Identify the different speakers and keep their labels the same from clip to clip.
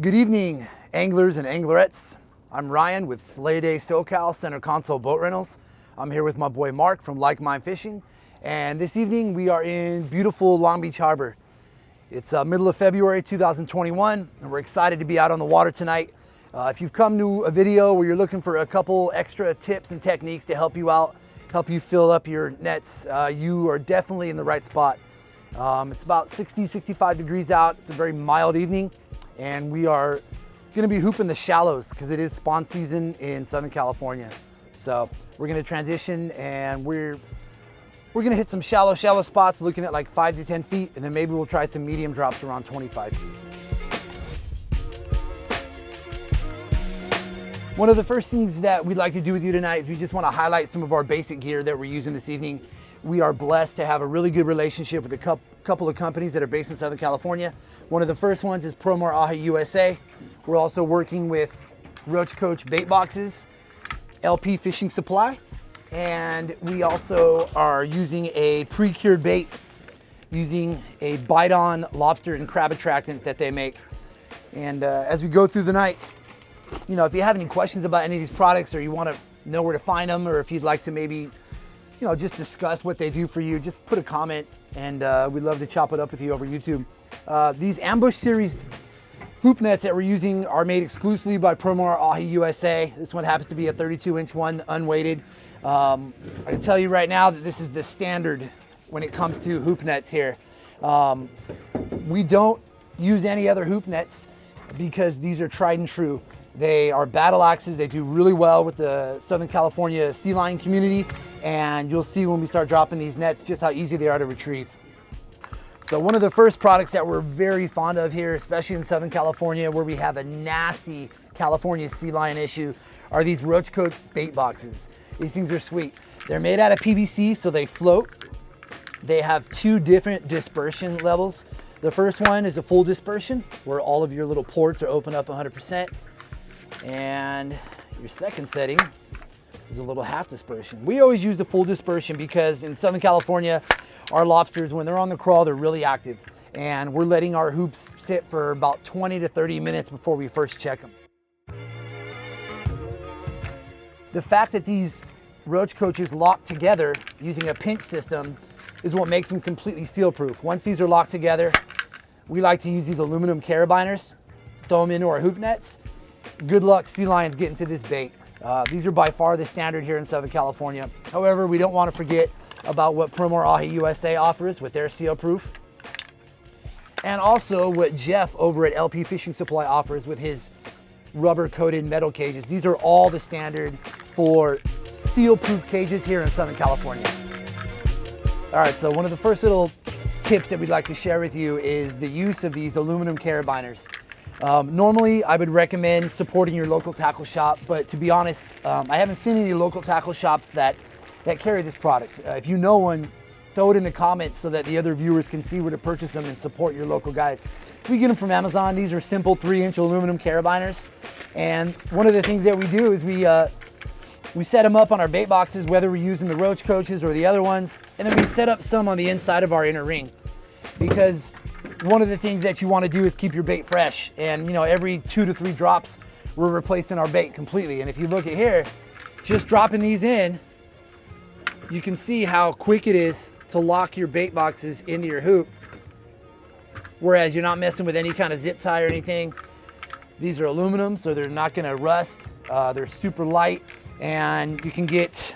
Speaker 1: Good evening, anglers and anglerettes. I'm Ryan with Sleigh Day SoCal Center Console Boat Rentals. I'm here with my boy Mark from Like Mind Fishing, and this evening we are in beautiful Long Beach Harbor. It's middle of February 2021, and we're excited to be out on the water tonight. If you've come to a video where you're looking for a couple extra tips and techniques to help you out, help you fill up your nets, you are definitely in the right spot. It's about 60-65 degrees out. It's a very mild evening, and we are gonna be hooping the shallows because it is spawn season in Southern California. So we're gonna transition, and we're gonna hit some shallow spots looking at like 5 to 10 feet, and then maybe we'll try some medium drops around 25 feet. One of the first things that we'd like to do with you tonight is we just want to highlight some of our basic gear that we're using this evening. We are blessed to have a really good relationship with a couple of companies that are based in Southern California. One of the first ones is Promar awhile USA. We're also working with Roach Coach bait boxes, LP fishing supply, and we also are using a pre-cured bait using a bite-on lobster and crab attractant that they make. And as we go through the night, you know, if you have any questions about any of these products, or you want to know where to find them, or if you'd like to maybe, you know, just discuss what they do for you, just put a comment, and we'd love to chop it up with you over YouTube. These Ambush Series hoop nets that we're using are made exclusively by Promar awhile USA. This one happens to be a 32-inch one, unweighted. I can tell you right now that this is the standard when it comes to hoop nets here. We don't use any other hoop nets because these are tried and true. They are battle axes. They do really well with the Southern California sea lion community, and you'll see when we start dropping these nets just how easy they are to retrieve. So one of the first products that we're very fond of here, especially in Southern California where we have a nasty California sea lion issue, are these Roach Coach bait boxes. These things are sweet. They're made out of PVC, so they float. They have two different dispersion levels. The first one is a full dispersion, where all of your little ports are open up 100%. And your second setting is a little half dispersion. We always use the full dispersion because in Southern California, our lobsters, when they're on the crawl, they're really active. And we're letting our hoops sit for about 20 to 30 minutes before we first check them. The fact that these Roach Coaches lock together using a pinch system is what makes them completely seal proof. Once these are locked together, we like to use these aluminum carabiners, throw them into our hoop nets. Good luck sea lions getting to this bait. These are by far the standard here in Southern California. However, we don't want to forget about what Promar awhile USA offers with their seal proof, and also what Jeff over at LP Fishing Supply offers with his rubber coated metal cages. These are all the standard for seal proof cages here in Southern California. All right, so one of the first little tips that we'd like to share with you is the use of these aluminum carabiners. Normally, I would recommend supporting your local tackle shop, but to be honest, I haven't seen any local tackle shops that carry this product. If you know one, throw it in the comments so that the other viewers can see where to purchase them and support your local guys. We get them from Amazon. These are simple 3-inch aluminum carabiners, and one of the things that we do is we set them up on our bait boxes, whether we're using the Roach Coaches or the other ones, and then we set up some on the inside of our inner ring, because one of the things that you want to do is keep your bait fresh. And you know, every 2 to 3 drops, we're replacing our bait completely. And if you look at here, just dropping these in, you can see how quick it is to lock your bait boxes into your hoop. Whereas you're not messing with any kind of zip tie or anything. These are aluminum, so they're not going to rust. They're super light, and you can get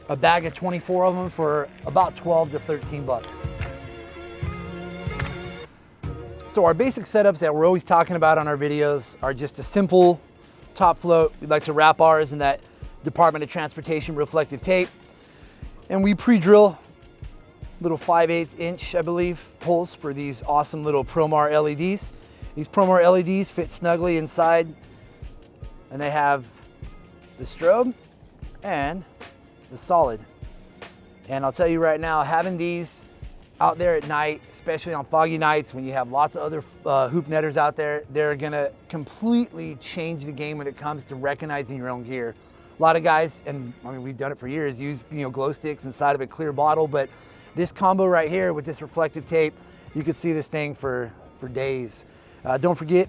Speaker 1: a bag of 24 of them for about 12 to 13 bucks. So our basic setups that we're always talking about on our videos are just a simple top float. We'd like to wrap ours in that Department of Transportation reflective tape. And we pre-drill little 5/8 inch, I believe, holes for these awesome little Promar LEDs. These Promar LEDs fit snugly inside, and they have the strobe and the solid. And I'll tell you right now, having these out there at night, especially on foggy nights when you have lots of other hoop netters out there, they're gonna completely change the game when it comes to recognizing your own gear. A lot of guys, and I mean, we've done it for years, use glow sticks inside of a clear bottle, but this combo right here with this reflective tape, you could see this thing for days. Don't forget,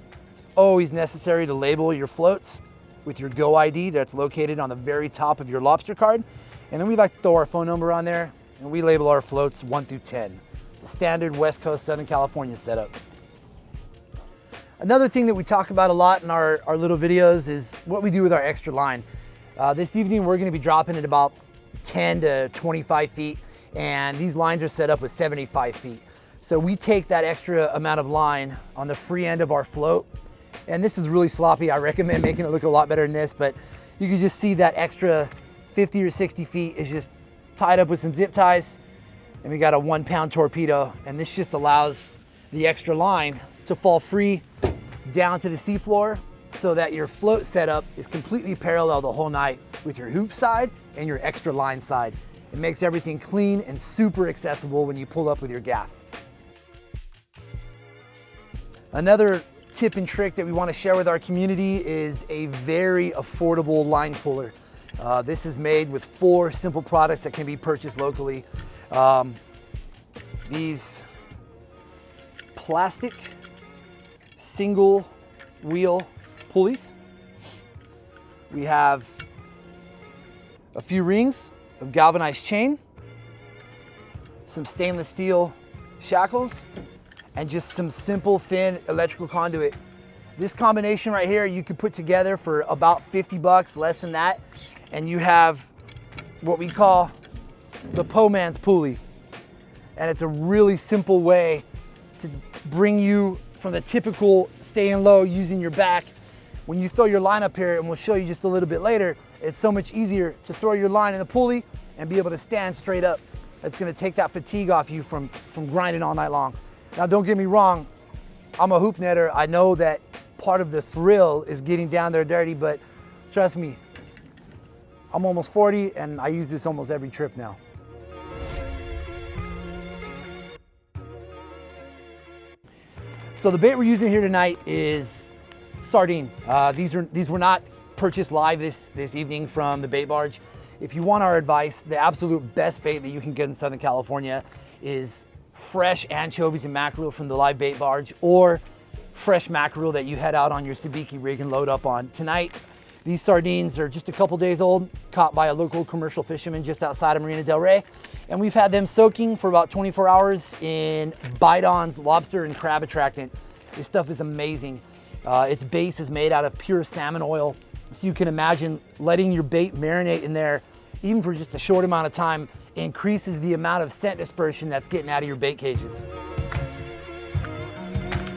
Speaker 1: always necessary to label your floats with your Go ID that's located on the very top of your Lobster card. And then we like to throw our phone number on there, and we label our floats 1 through 10. It's a standard West Coast, Southern California setup. Another thing that we talk about a lot in our little videos is what we do with our extra line. This evening we're going to be dropping at about 10 to 25 feet, and these lines are set up with 75 feet. So we take that extra amount of line on the free end of our float, and this is really sloppy. I recommend making it look a lot better than this, but you can just see that extra 50 or 60 feet is just tied up with some zip ties, and we got a 1 pound torpedo, and this just allows the extra line to fall free down to the seafloor so that your float setup is completely parallel the whole night with your hoop side and your extra line side. It makes everything clean and super accessible when you pull up with your gaff. Another tip and trick that we want to share with our community is a very affordable line puller. This is made with 4 simple products that can be purchased locally. These plastic single wheel pulleys. We have a few rings of galvanized chain, some stainless steel shackles, and just some simple thin electrical conduit. This combination right here you could put together for about 50 bucks, less than that, and you have what we call the po man's pulley. And it's a really simple way to bring you from the typical staying low using your back. When you throw your line up here, and we'll show you just a little bit later, it's so much easier to throw your line in a pulley and be able to stand straight up. It's gonna take that fatigue off you from grinding all night long. Now don't get me wrong, I'm a hoop netter. I know that part of the thrill is getting down there dirty, but trust me, I'm almost 40 and I use this almost every trip now. So the bait we're using here tonight is sardine. These were not purchased live this evening from the bait barge. If you want our advice, the absolute best bait that you can get in Southern California is fresh anchovies and mackerel from the live bait barge, or fresh mackerel that you head out on your sabiki rig and load up on. Tonight, these sardines are just a couple days old, caught by a local commercial fisherman just outside of Marina Del Rey. And we've had them soaking for about 24 hours in Bite-On's lobster and crab attractant. This stuff is amazing. Its base is made out of pure salmon oil. So you can imagine letting your bait marinate in there, even for just a short amount of time, increases the amount of scent dispersion that's getting out of your bait cages.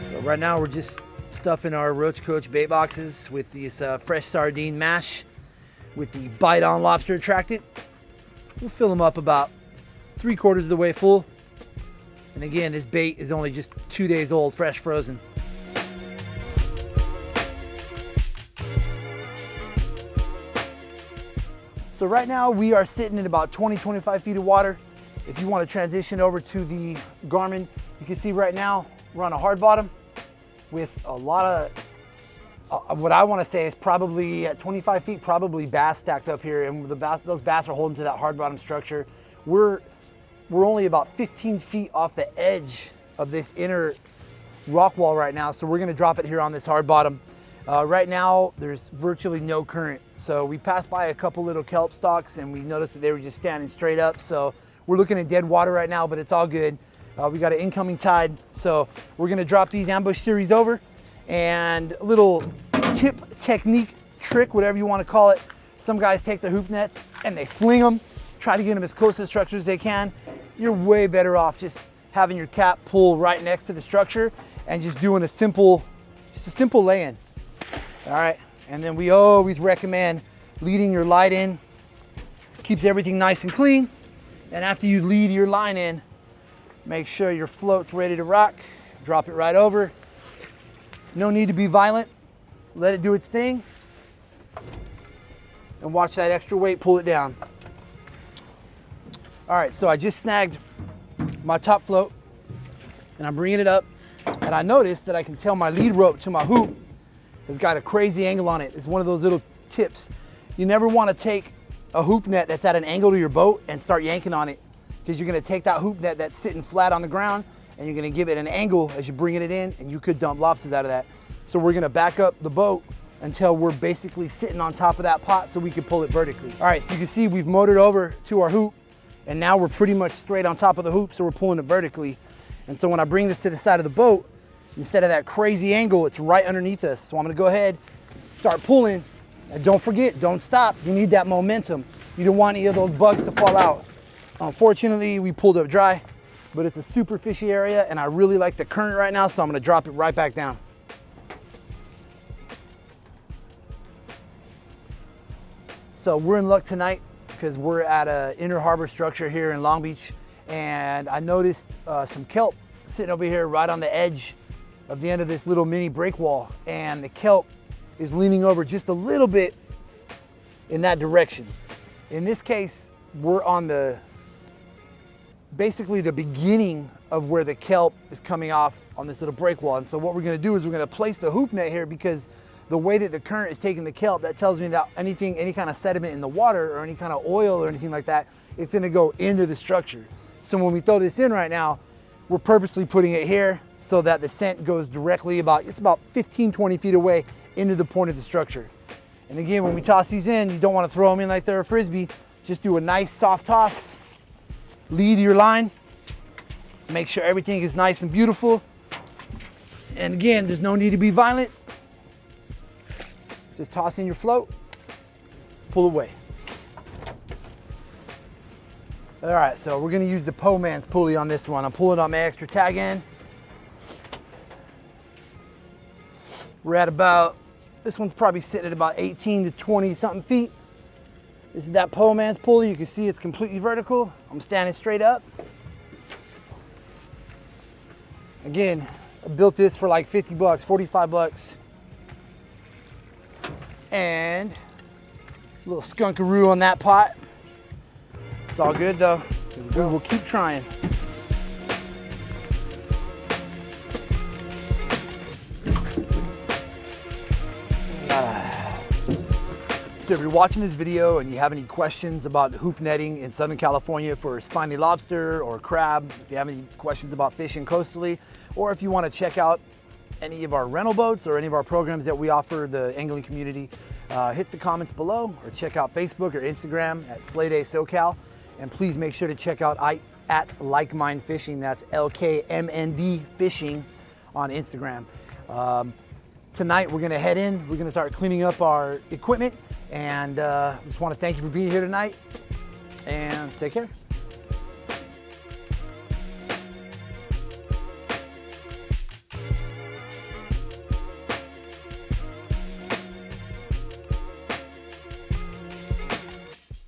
Speaker 1: So right now we're just stuffing our Roach Coach bait boxes with this fresh sardine mash with the Bite-On lobster attractant. We'll fill them up about 3/4 of the way full. And again, this bait is only just 2 days old, fresh frozen. So right now we are sitting at about 20-25 feet of water. If you want to transition over to the Garmin, you can see right now we're on a hard bottom with a lot of what I want to say is probably at 25 feet, probably bass stacked up here, and those bass are holding to that hard bottom structure. We're only about 15 feet off the edge of this inner rock wall right now, so we're going to drop it here on this hard bottom. Right now, there's virtually no current. So we passed by a couple little kelp stalks and we noticed that they were just standing straight up. So we're looking at dead water right now, but it's all good. We got an incoming tide. So we're gonna drop these ambush series over, and a little tip, technique, trick, whatever you wanna call it. Some guys take their hoop nets and they fling them, try to get them as close to the structure as they can. You're way better off just having your cap pull right next to the structure and just doing a simple lay-in. All right, and then we always recommend leading your light in. Keeps everything nice and clean. And after you lead your line in, make sure your float's ready to rock. Drop it right over. No need to be violent. Let it do its thing. And watch that extra weight pull it down. All right, so I just snagged my top float and I'm bringing it up. And I noticed that I can tell my lead rope to my hoop has got a crazy angle on it. It's one of those little tips. You never want to take a hoop net that's at an angle to your boat and start yanking on it, because you're going to take that hoop net that's sitting flat on the ground and you're going to give it an angle as you're bringing it in, and you could dump lobsters out of that. So we're gonna back up the boat until we're basically sitting on top of that pot so we can pull it vertically. All right, so you can see we've motored over to our hoop, and now we're pretty much straight on top of the hoop, so we're pulling it vertically. And so when I bring this to the side of the boat, instead of that crazy angle, it's right underneath us. So I'm gonna go ahead, start pulling, and don't forget, don't stop. You need that momentum. You don't want any of those bugs to fall out. Unfortunately, we pulled up dry, but it's a super fishy area, and I really like the current right now, so I'm gonna drop it right back down. So we're in luck tonight because we're at an inner harbor structure here in Long Beach, and I noticed some kelp sitting over here right on the edge of the end of this little mini break wall, and the kelp is leaning over just a little bit in that direction. In this case, we're on basically the beginning of where the kelp is coming off on this little break wall. And so what we're gonna do is we're gonna place the hoop net here, because the way that the current is taking the kelp, that tells me that any kind of sediment in the water or any kind of oil or anything like that, it's gonna go into the structure. So when we throw this in right now, we're purposely putting it here so that the scent goes directly it's about 15, 20 feet away into the point of the structure. And again, when we toss these in, you don't wanna throw them in like they're a Frisbee. Just do a nice soft toss, lead your line, make sure everything is nice and beautiful. And again, there's no need to be violent. Just toss in your float, pull away. All right, so we're gonna use the Poman's pulley on this one. I'm pulling on my extra tag end. We're at this one's probably sitting at about 18 to 20 something feet. This is that Poman's pulley. You can see it's completely vertical. I'm standing straight up. Again, I built this for like 50 bucks, 45 bucks. And a little skunkaroo on that pot. It's all good though. We will keep trying. So if you're watching this video and you have any questions about hoop netting in Southern California for spiny lobster or crab, if you have any questions about fishing coastally, or if you want to check out any of our rental boats or any of our programs that we offer the angling community, hit the comments below or check out Facebook or Instagram at Slay Day SoCal. And please make sure to check out at Like Mind Fishing. That's LKMND Fishing on Instagram. Tonight we're gonna head in, we're gonna start cleaning up our equipment, and just wanna thank you for being here tonight, and take care.